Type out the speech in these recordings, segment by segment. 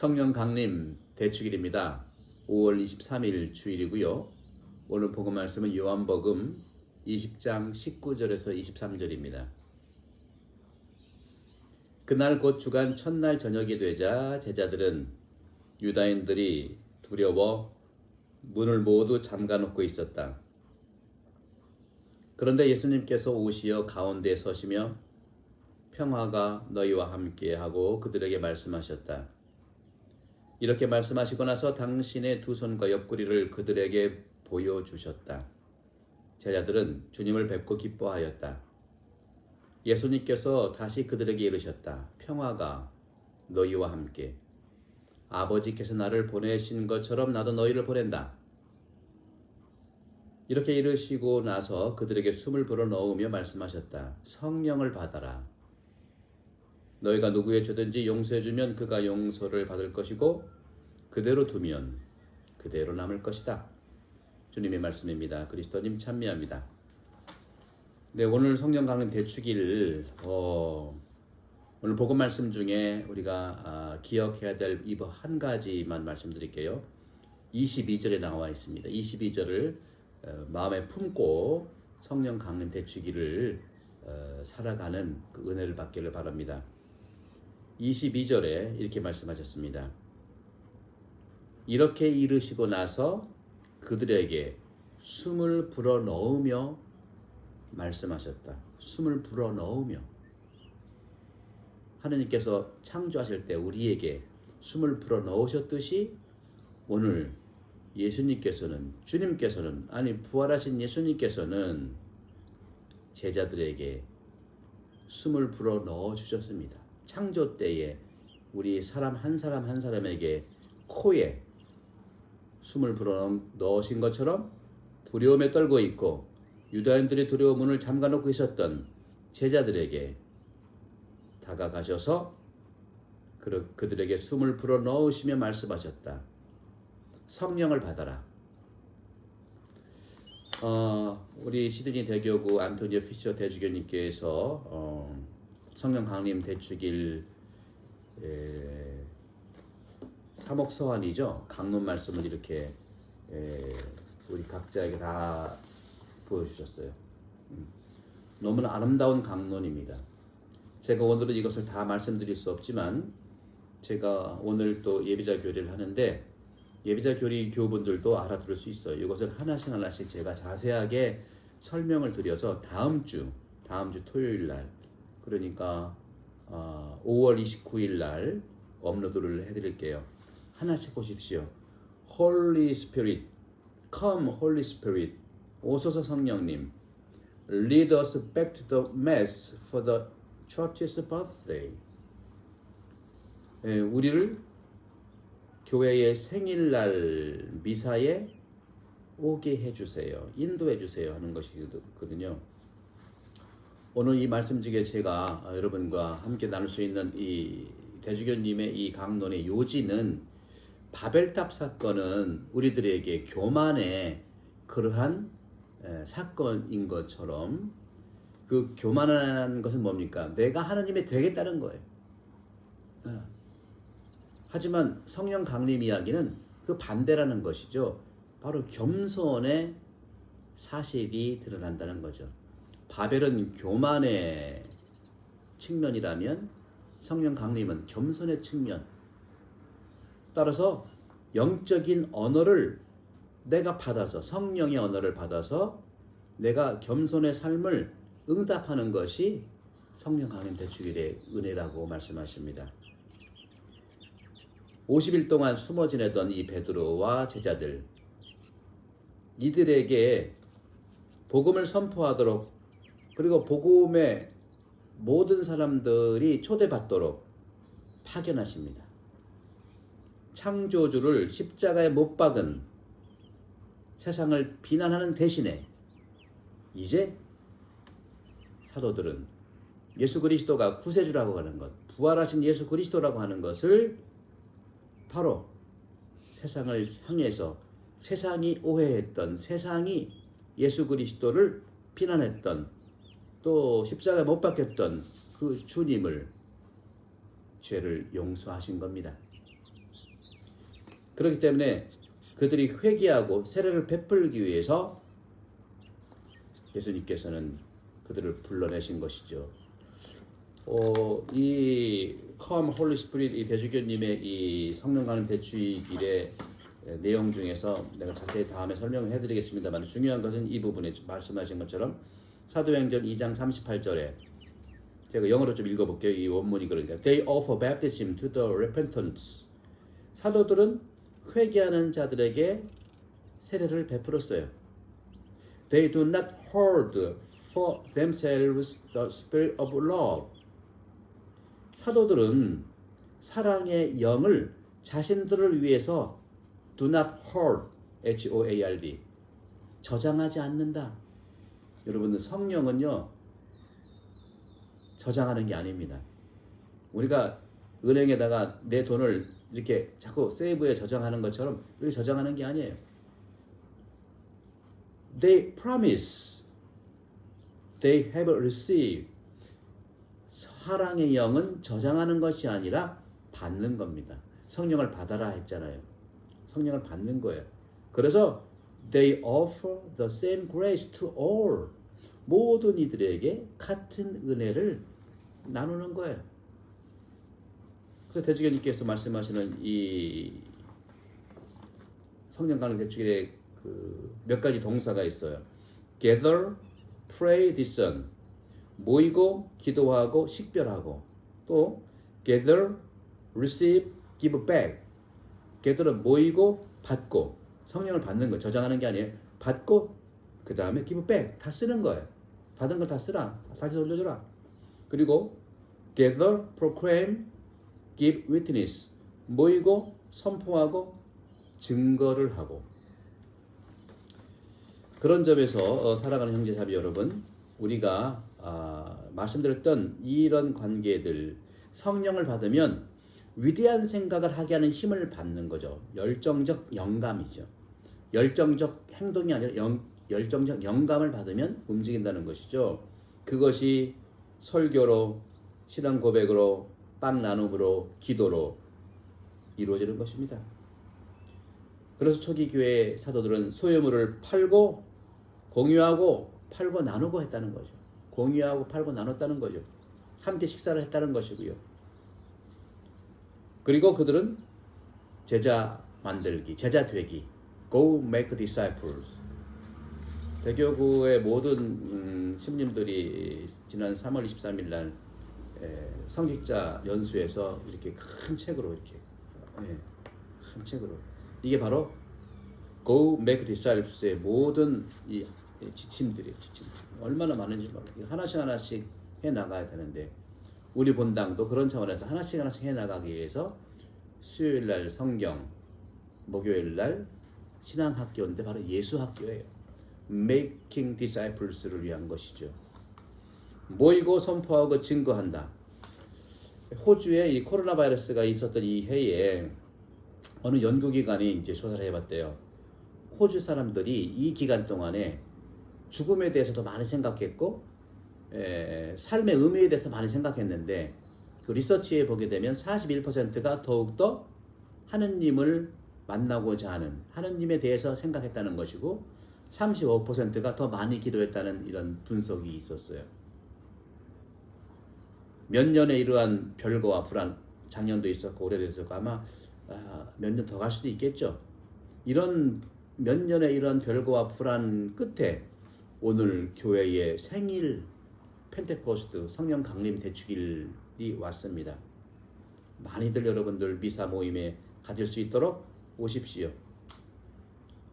성령 강림 대축일입니다. 5월 23일 주일이고요. 오늘 복음 말씀은 요한복음 20장 19절에서 23절입니다. 그날 곧 주간 첫날 저녁이 되자 제자들은 유다인들이 두려워 문을 모두 잠가놓고 있었다. 그런데 예수님께서 오시어 가운데에 서시며 평화가 너희와 함께 하고 그들에게 말씀하셨다. 이렇게 말씀하시고 나서 당신의 두 손과 옆구리를 그들에게 보여주셨다. 제자들은 주님을 뵙고 기뻐하였다. 예수님께서 다시 그들에게 이르셨다. 평화가 너희와 함께. 아버지께서 나를 보내신 것처럼 나도 너희를 보낸다. 이렇게 이르시고 나서 그들에게 숨을 불어넣으며 말씀하셨다. 성령을 받아라. 너희가 누구의 죄든지 용서해주면 그가 용서를 받을 것이고 그대로 두면 그대로 남을 것이다. 주님의 말씀입니다. 그리스도님 찬미합니다. 네, 오늘 성령 강림 대축일 오늘 복음 말씀 중에 우리가 기억해야 될 이 한 가지만 말씀드릴게요. 22절에 나와 있습니다. 22절을 마음에 품고 성령 강림 대축일을 살아가는 그 은혜를 받기를 바랍니다. 22절에 이렇게 말씀하셨습니다. 이렇게 이르시고 나서 그들에게 숨을 불어넣으며 말씀하셨다. 숨을 불어넣으며. 하느님께서 창조하실 때 우리에게 숨을 불어넣으셨듯이 오늘 예수님께서는, 주님께서는, 아니 부활하신 예수님께서는 제자들에게 숨을 불어넣어 주셨습니다. 창조 때에 우리 사람 한 사람에게 코에 숨을 불어넣으신 것처럼 두려움에 떨고 있고 유다인들이 두려워 문을 잠가놓고 있었던 제자들에게 다가가셔서 그들에게 숨을 불어넣으시며 말씀하셨다. 성령을 받아라. 우리 시드니 대교구 안토니오 피셔 대주교님께서 성령 강림 대축일 사목서환이죠. 강론 말씀을 이렇게 우리 각자에게 다 보여주셨어요. 너무나 아름다운 강론입니다. 제가 오늘은 이것을 다 말씀드릴 수 없지만 제가 오늘 또 예비자 교리를 하는데 예비자 교리 교우분들도 알아들을 수 있어요. 이것을 하나씩 제가 자세하게 설명을 드려서 다음 주 토요일 날, 그러니까 5월 29일 날 업로드를 해드릴게요. 하나씩 보십시오. Holy Spirit, come Holy Spirit, 오소서 성령님, lead us back to the Mass for the Church's birthday. 우리를 교회의 생일날 미사에 오게 해주세요. 인도해 주세요 하는 것이거든요. 오늘 이 말씀 중에 제가 여러분과 함께 나눌 수 있는 이 대주교님의 이 강론의 요지는 바벨탑 사건은 우리들에게 교만의 그러한 사건인 것처럼 그 교만한 것은 뭡니까? 내가 하나님이 되겠다는 거예요. 하지만 성령 강림 이야기는 그 반대라는 것이죠. 바로 겸손의 사실이 드러난다는 거죠. 바벨은 교만의 측면이라면 성령 강림은 겸손의 측면. 따라서 영적인 언어를 내가 받아서, 성령의 언어를 받아서 내가 겸손의 삶을 응답하는 것이 성령 강림 대축일의 은혜라고 말씀하십니다. 50일 동안 숨어 지내던 이 베드로와 제자들, 이들에게 복음을 선포하도록, 그리고 복음의 모든 사람들이 초대받도록 파견하십니다. 창조주를 십자가에 못 박은 세상을 비난하는 대신에 이제 사도들은 예수 그리스도가 구세주라고 하는 것, 부활하신 예수 그리스도라고 하는 것을 바로 세상을 향해서 세상이 오해했던, 세상이 예수 그리스도를 비난했던, 또 십자가에 못 박혔던 그 주님을 죄를 용서하신 겁니다. 그렇기 때문에 그들이 회개하고 세례를 베풀기 위해서 예수님께서는 그들을 불러내신 것이죠. 이 Come Holy Spirit 이 대주교님의 이 성령 강림 대주일의 내용 중에서 내가 자세히 다음에 설명을 해드리겠습니다만 중요한 것은 이 부분에 말씀하신 것처럼 사도행전 2장 38절에 제가 영어로 좀 읽어볼게요. 이 원문이 그러니까 They offer baptism to the repentant. 사도들은 회개하는 자들에게 세례를 베풀었어요. They do not hold for themselves the spirit of love. 사도들은 사랑의 영을 자신들을 위해서 do not hold, H-O-A-R-D, 저장하지 않는다. 여러분들 성령은요 저장하는 게 아닙니다. 우리가 은행에다가 내 돈을 이렇게 자꾸 세이브에 저장하는 것처럼 이렇게 저장하는 게 아니에요. They promise, they have received. 사랑의 영은 저장하는 것이 아니라 받는 겁니다. 성령을 받아라 했잖아요. 성령을 받는 거예요. 그래서 they offer the same grace to all. 모든 이들에게 같은 은혜를 나누는 거예요. 그래서 대주교님께서 말씀하시는 이 성령 강림 대주일에 그 몇 가지 동사가 있어요. gather, pray, discern. 모이고 기도하고 식별하고, 또 gather, receive, give back. gather는 모이고 받고, 성령을 받는 거 저장하는 게 아니에요. 받고 그 다음에 give back 다 쓰는 거예요. 받은 걸 다 쓰라, 다시 돌려주라. 그리고 gather, proclaim, give witness. 모이고 선포하고 증거를 하고. 그런 점에서 사랑하는 형제자매 여러분, 우리가 말씀드렸던 이런 관계들, 성령을 받으면 위대한 생각을 하게 하는 힘을 받는 거죠. 열정적 영감이죠. 열정적 행동이 아니라 열정적 영감을 받으면 움직인다는 것이죠. 그것이 설교로, 신앙 고백으로, 빵 나눔으로, 기도로 이루어지는 것입니다. 그래서 초기 교회 사도들은 소유물을 팔고 공유하고 팔고 나누고 했다는 거죠. 공유하고 팔고 나눴다는 거죠. 함께 식사를 했다는 것이고요. 그리고 그들은 제자 만들기, 제자 되기, go make disciples. 대교구의 모든 신님들이 지난 3월 23일 날 성직자 연수에서 이렇게 큰 책으로 큰 책으로, 이게 바로 go make disciples의 모든 이 지침들이에요. 얼마나 많은지 몰라요. 하나씩 해 나가야 되는데, 우리 본당도 그런 차원에서 하나씩 해 나가기 위해서 수요일 날 성경, 목요일 날 신앙학교인데 바로 예수학교예요. Making disciples를 위한 것이죠. 모이고 선포하고 증거한다. 호주에 이 코로나 바이러스가 있었던 이 해에 어느 연구기관이 이제 조사를 해봤대요. 호주 사람들이 이 기간 동안에 죽음에 대해서도 많이 생각했고, 삶의 의미에 대해서 많이 생각했는데, 그 리서치에 보게 되면 41%가 더욱더 하느님을 만나고자 하는, 하느님에 대해서 생각했다는 것이고, 35%가 더 많이 기도했다는 이런 분석이 있었어요. 몇 년에 이러한 별거와 불안, 작년도 있었고 올해도 있었고 아마 몇 년 더 갈 수도 있겠죠. 이런 몇 년의 이러한 별거와 불안 끝에 오늘 교회의 생일 펜테코스트 성령 강림 대축일이 왔습니다. 많이들 여러분들 미사 모임에 가질 수 있도록 오십시오.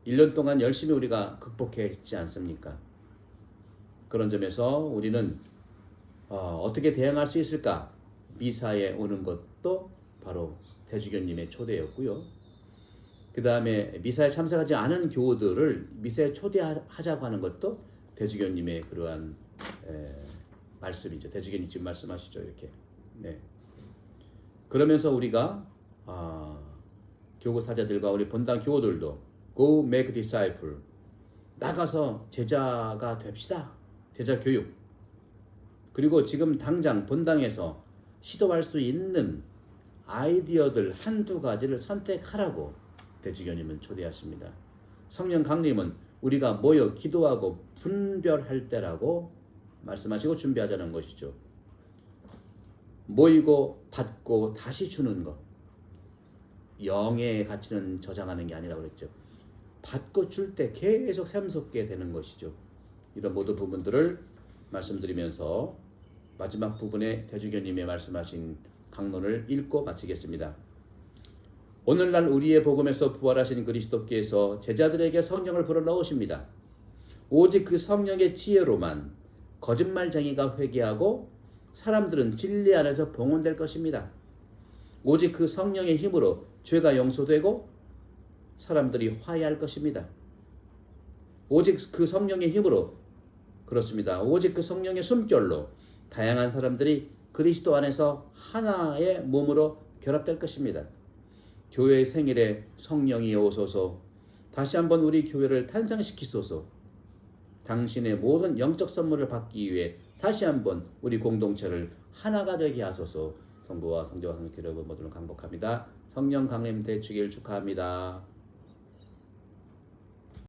1년 동안 열심히 우리가 극복했지 않습니까? 그런 점에서 우리는 어떻게 대응할 수 있을까? 미사에 오는 것도 바로 대주교님의 초대였고요. 그 다음에 미사에 참석하지 않은 교우들을 미사에 초대하자고 하는 것도 대주교님의 그러한 말씀이죠. 대주교님 지금 말씀하시죠, 이렇게. 네. 그러면서 우리가 교구 사자들과 우리 본당 교우들도 Go make disciple. 나가서 제자가 됩시다. 제자 교육. 그리고 지금 당장 본당에서 시도할 수 있는 아이디어들 한두 가지를 선택하라고 대주교님은 초대하십니다. 성령 강림은 우리가 모여 기도하고 분별할 때라고 말씀하시고 준비하자는 것이죠. 모이고 받고 다시 주는 것. 영의 가치는 저장하는 게 아니라고 그랬죠. 받고 줄 때 계속 샘솟게 되는 것이죠. 이런 모든 부분들을 말씀드리면서 마지막 부분에 대주교님의 말씀하신 강론을 읽고 마치겠습니다. 오늘날 우리의 복음에서 부활하신 그리스도께서 제자들에게 성령을 불어넣으십니다. 오직 그 성령의 지혜로만 거짓말쟁이가 회개하고 사람들은 진리 안에서 봉헌될 것입니다. 오직 그 성령의 힘으로 죄가 용서되고 사람들이 화해할 것입니다. 오직 그 성령의 힘으로 그렇습니다. 오직 그 성령의 숨결로 다양한 사람들이 그리스도 안에서 하나의 몸으로 결합될 것입니다. 교회의 생일에 성령이 오소서 다시 한번 우리 교회를 탄생시키소서. 당신의 모든 영적 선물을 받기 위해 다시 한번 우리 공동체를 하나가 되게 하소서. 성부와 성자와 성령 여러분 모두를 간곡합니다. 성령 강림 대축일 축하합니다.